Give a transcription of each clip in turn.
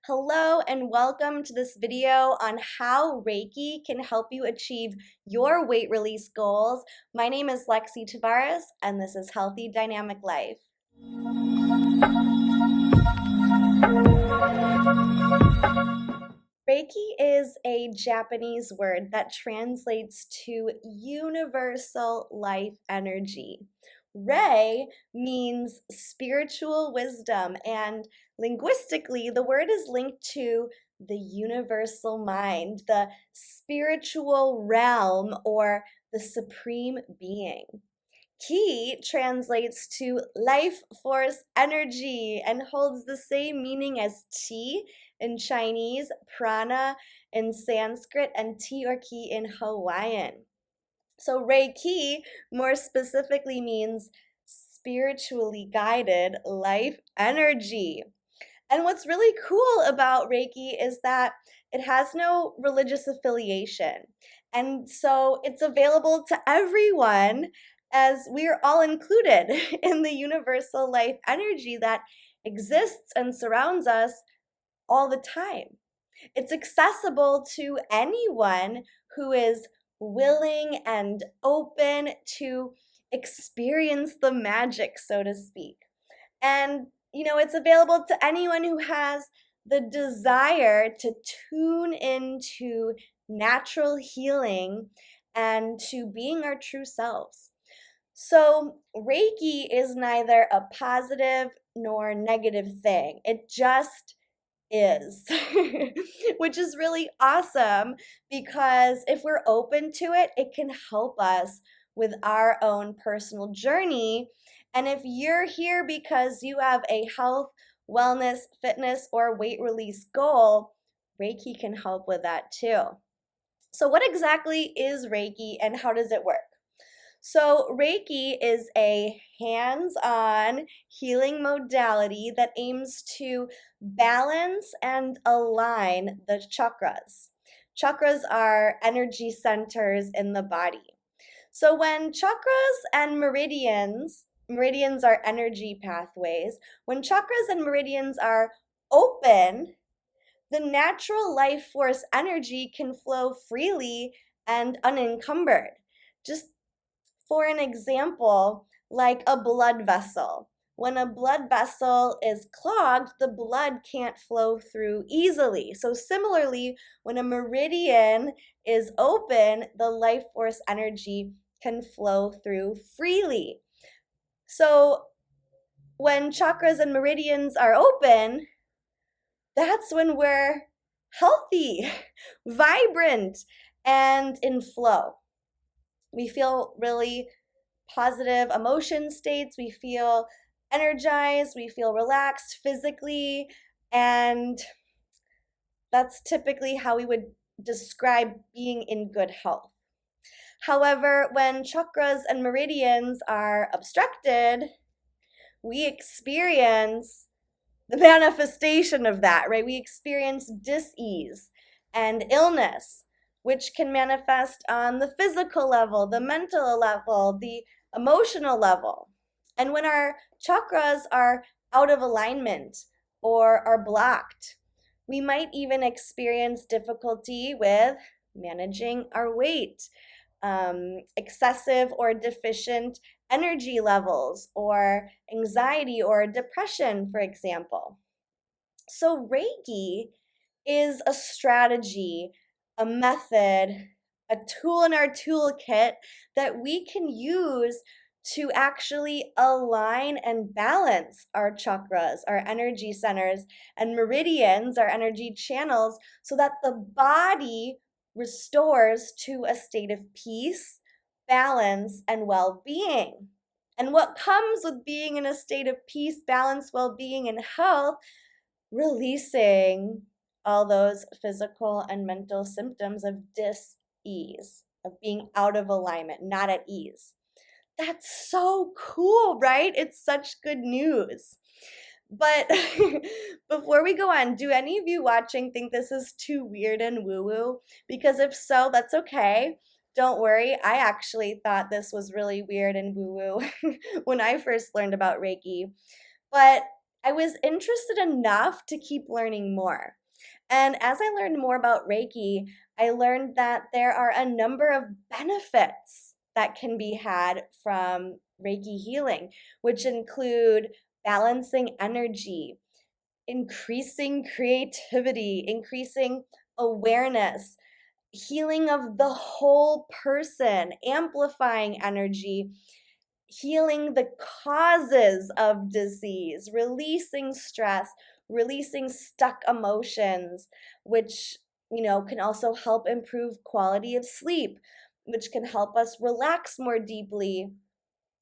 Hello and welcome to this video on how Reiki can help you achieve your weight release goals. My name is Lexi Tavares and this is Healthy Dynamic Life. Reiki is a Japanese word that translates to universal life energy. Rei means spiritual wisdom, and linguistically, the word is linked to the universal mind, the spiritual realm, or the supreme being. Ki translates to life force energy and holds the same meaning as chi in Chinese, prana in Sanskrit, and ti or ki in Hawaiian. So Reiki more specifically means spiritually guided life energy. And what's really cool about Reiki is that it has no religious affiliation. And so it's available to everyone as we're all included in the universal life energy that exists and surrounds us all the time. It's accessible to anyone who is willing and open to experience the magic, so to speak. And, it's available to anyone who has the desire to tune into natural healing and to being our true selves. So, Reiki is neither a positive nor negative thing. It just is, which is really awesome because if we're open to it, it can help us with our own personal journey. And if you're here because you have a health, wellness, fitness, or weight release goal, Reiki can help with that too. So, what exactly is Reiki and how does it work? So, Reiki is a hands-on healing modality that aims to balance and align the chakras. Chakras are energy centers in the body. So, when chakras and meridians are energy pathways, when chakras and meridians are open, the natural life force energy can flow freely and unencumbered. Just for an example, like a blood vessel. When a blood vessel is clogged, the blood can't flow through easily. So similarly, when a meridian is open, the life force energy can flow through freely. So when chakras and meridians are open, that's when we're healthy, vibrant, and in flow. We feel really positive emotion states. We feel energized. We feel relaxed physically. And that's typically how we would describe being in good health. However, when chakras and meridians are obstructed, we experience the manifestation of that, right? We experience dis-ease and illness, which can manifest on the physical level, the mental level, the emotional level. And when our chakras are out of alignment or are blocked, we might even experience difficulty with managing our weight, excessive or deficient energy levels, or anxiety or depression, for example. So Reiki is a strategy, a method, a tool in our toolkit that we can use to actually align and balance our chakras, our energy centers, and meridians, our energy channels, so that the body restores to a state of peace, balance, and well-being. And what comes with being in a state of peace, balance, well-being, and health? Releasing all those physical and mental symptoms of dis-ease, of being out of alignment, not at ease. That's so cool, right? It's such good news. But before we go on, do any of you watching think this is too weird and woo-woo? Because if so, that's okay. Don't worry, I actually thought this was really weird and woo-woo when I first learned about Reiki. But I was interested enough to keep learning more. And as I learned more about Reiki, I learned that there are a number of benefits that can be had from Reiki healing, which include balancing energy, increasing creativity, increasing awareness, healing of the whole person, amplifying energy, healing the causes of disease, releasing stress, releasing stuck emotions, which can also help improve quality of sleep, which can help us relax more deeply.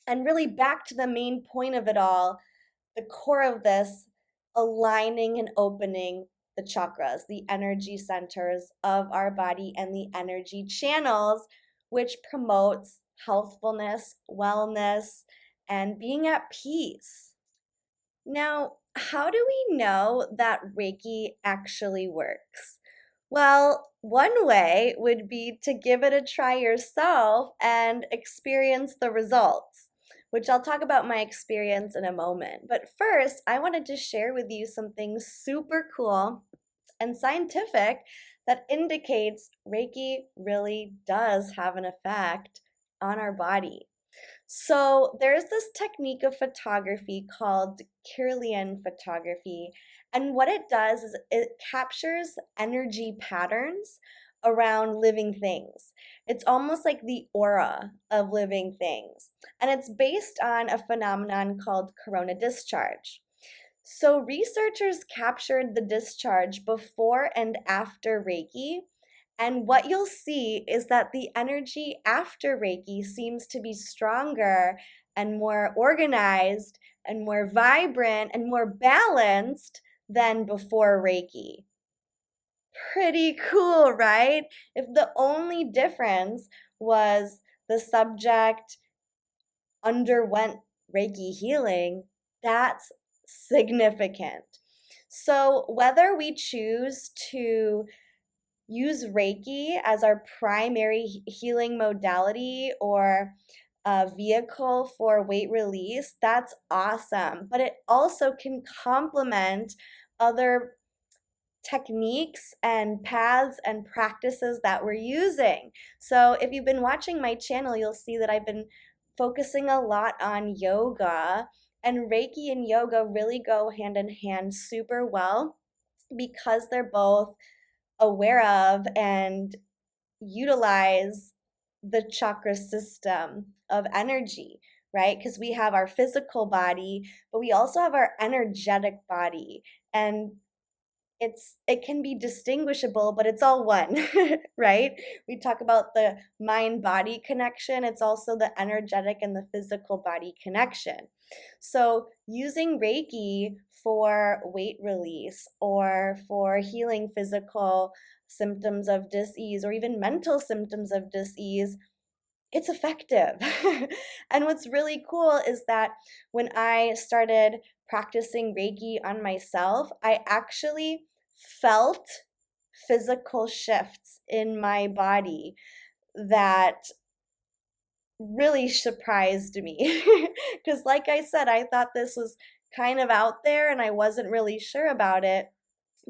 And really back to the main point of it all, the core of this, aligning and opening the chakras, the energy centers of our body and the energy channels, which promotes healthfulness, wellness, and being at peace. Now, how do we know that Reiki actually works? Well, one way would be to give it a try yourself and experience the results, which I'll talk about my experience in a moment. But first, I wanted to share with you something super cool and scientific that indicates Reiki really does have an effect on our body. So there's this technique of photography called Kirlian photography. And what it does is it captures energy patterns around living things. It's almost like the aura of living things. And it's based on a phenomenon called corona discharge. So researchers captured the discharge before and after Reiki, and what you'll see is that the energy after Reiki seems to be stronger and more organized and more vibrant and more balanced than before Reiki. Pretty cool, right? If the only difference was the subject underwent Reiki healing, that's significant. So, whether we choose to use Reiki as our primary healing modality or a vehicle for weight release, that's awesome. But it also can complement other techniques and paths and practices that we're using. So if you've been watching my channel, you'll see that I've been focusing a lot on yoga, and Reiki and yoga really go hand in hand super well because they're both aware of and utilize the chakra system of energy, right? Because we have our physical body, but we also have our energetic body. And it can be distinguishable, but it's all one, right? We talk about the mind body connection, it's also the energetic and the physical body connection. So using Reiki for weight release or for healing physical symptoms of dis-ease or even mental symptoms of dis-ease, it's effective. And what's really cool is that when I started practicing Reiki on myself, I actually felt physical shifts in my body that really surprised me. Because, like I said, I thought this was kind of out there and I wasn't really sure about it.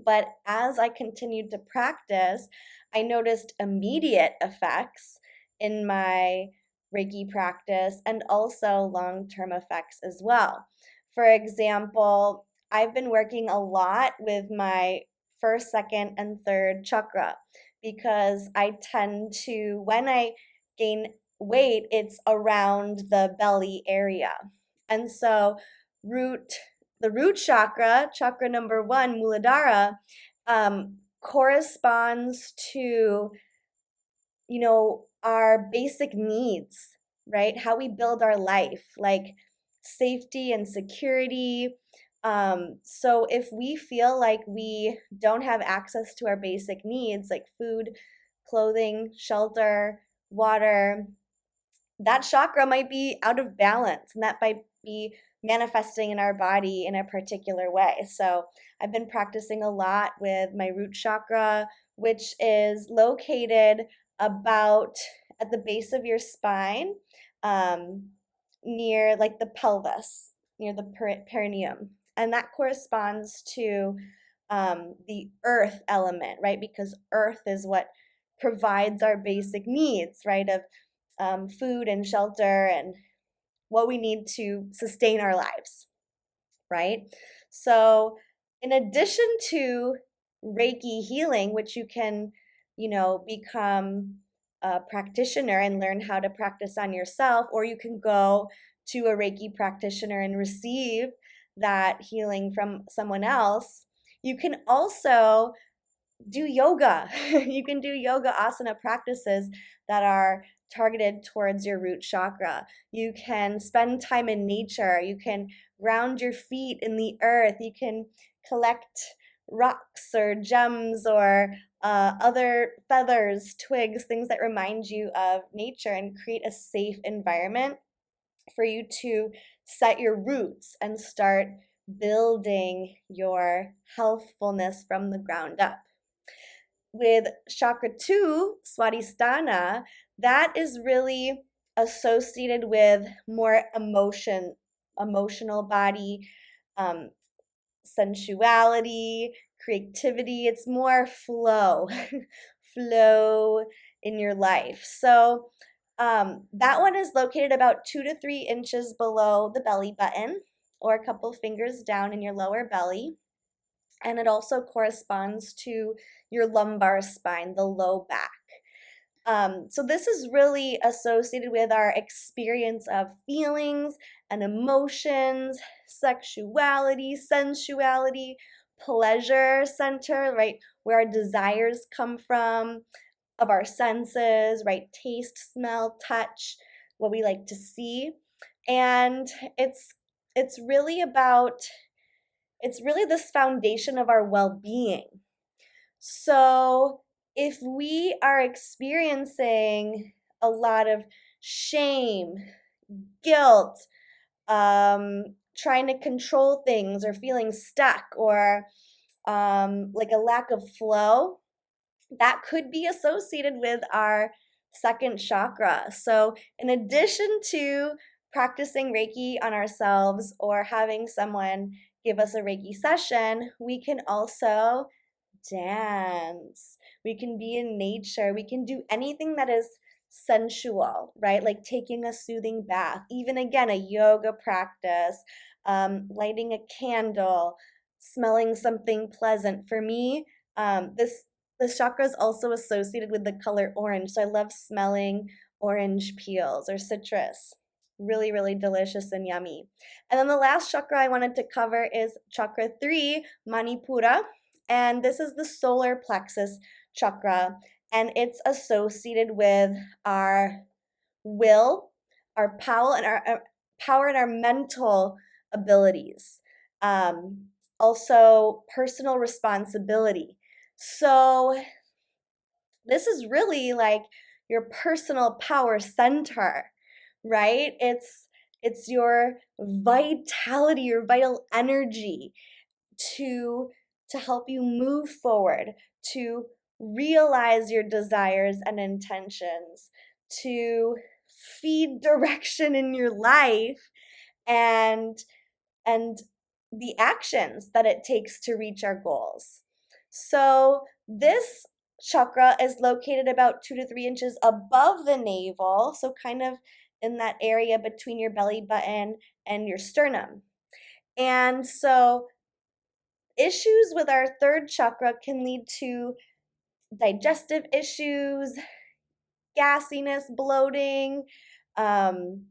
But as I continued to practice, I noticed immediate effects in my Reiki practice and also long term effects as well. For example, I've been working a lot with my first, second, and third chakra because I tend to, when I gain weight, it's around the belly area. And so, root the root chakra, chakra number one, Muladhara, corresponds to, our basic needs, right? How we build our life, like safety and security. So if we feel like we don't have access to our basic needs, like food, clothing, shelter, water, that chakra might be out of balance and that might be manifesting in our body in a particular way. So I've been practicing a lot with my root chakra, which is located about at the base of your spine, near like the pelvis, near the perineum. And that corresponds to the earth element, right? Because earth is what provides our basic needs, right? Of food and shelter and what we need to sustain our lives, right? So, in addition to Reiki healing, which you can, become a practitioner and learn how to practice on yourself, or you can go to a Reiki practitioner and receive that healing from someone else. You can also do yoga. You can do yoga asana practices that are targeted towards your root chakra. You can spend time in nature. You can ground your feet in the earth. You can collect rocks or gems or other feathers, twigs, things that remind you of nature and create a safe environment for you to set your roots and start building your healthfulness from the ground up. With chakra 2, Swadhisthana, that is really associated with more emotional body, um, sensuality, creativity. It's more flow, flow in your life. So that one is located about 2 to 3 inches below the belly button, or a couple fingers down in your lower belly. And it also corresponds to your lumbar spine, the low back. So this is really associated with our experience of feelings and emotions, sexuality, sensuality, pleasure center, right? Where our desires come from, of our senses, right? Taste, smell, touch, what we like to see. And it's it's really about it's really this foundation of our well-being. So if we are experiencing a lot of shame, guilt, trying to control things or feeling stuck or like a lack of flow, that could be associated with our second chakra. So, in addition to practicing Reiki on ourselves or having someone give us a Reiki session, we can also dance. We can be in nature. We can do anything that is sensual, right? Like taking a soothing bath, even again, a yoga practice, lighting a candle, smelling something pleasant. For me, this chakra is also associated with the color orange. So I love smelling orange peels or citrus. Really, really delicious and yummy. And then the last chakra I wanted to cover is chakra 3, Manipura. And this is the solar plexus chakra. And it's associated with our will, our power and our mental abilities. Also personal responsibility. So this is really like your personal power center, right? It's your vitality, your vital energy to help you move forward, to realize your desires and intentions, to feed direction in your life and and the actions that it takes to reach our goals. So this chakra is located about 2 to 3 inches above the navel, so kind of in that area between your belly button and your sternum. And so issues with our third chakra can lead to digestive issues, gassiness, bloating, um,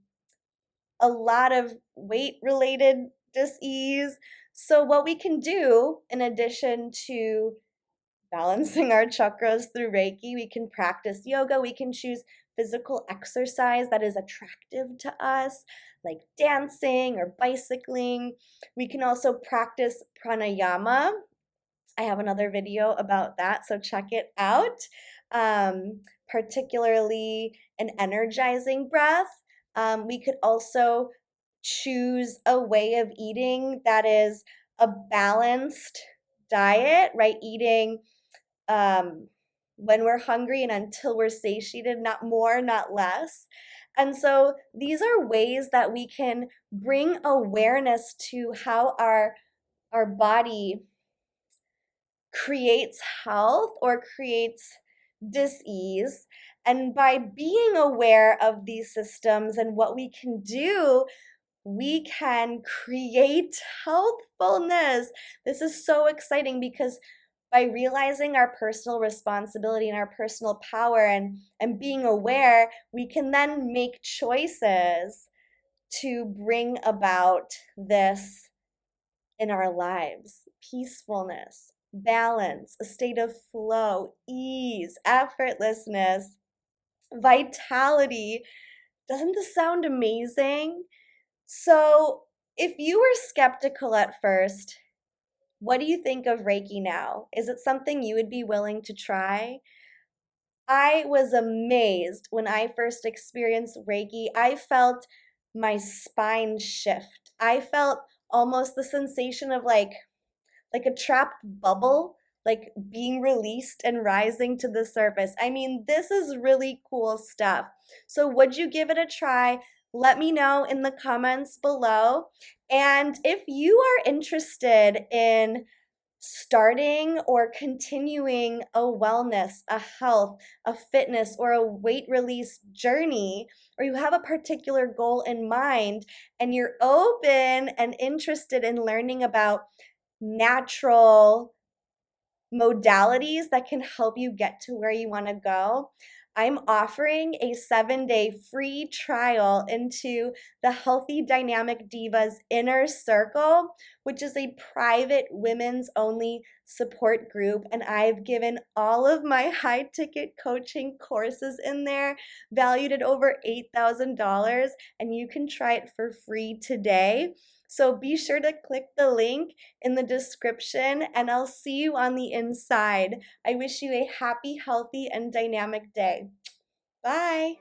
a lot of weight related dis-ease. So, what we can do in addition to balancing our chakras through Reiki, we can practice yoga, we can choose physical exercise that is attractive to us, like dancing or bicycling. We can also practice pranayama. I have another video about that, so check it out. Particularly an energizing breath. We could also choose a way of eating that is a balanced diet, right? Eating when we're hungry and until we're satiated, not more, not less. And so these are ways that we can bring awareness to how our our body creates health or creates dis-ease. And by being aware of these systems and what we can do, we can create healthfulness. This is so exciting because by realizing our personal responsibility and our personal power and being aware, we can then make choices to bring about this in our lives: peacefulness, balance, a state of flow, ease, effortlessness, vitality. Doesn't this sound amazing? So, if you were skeptical at first, what do you think of Reiki now? Is it something you would be willing to try? I was amazed when I first experienced Reiki. I felt my spine shift. I felt almost the sensation of like a trapped bubble, like being released and rising to the surface. I mean, this is really cool stuff. So, would you give it a try? Let me know in the comments below. And if you are interested in starting or continuing a wellness, a health, a fitness, or a weight release journey, or you have a particular goal in mind and you're open and interested in learning about natural modalities that can help you get to where you want to go, I'm offering a 7-day free trial into the Healthy Dynamic Divas Inner Circle, which is a private women's only support group. And I've given all of my high ticket coaching courses in there, valued at over $8,000, and you can try it for free today. So be sure to click the link in the description, and I'll see you on the inside. I wish you a happy, healthy, and dynamic day. Bye.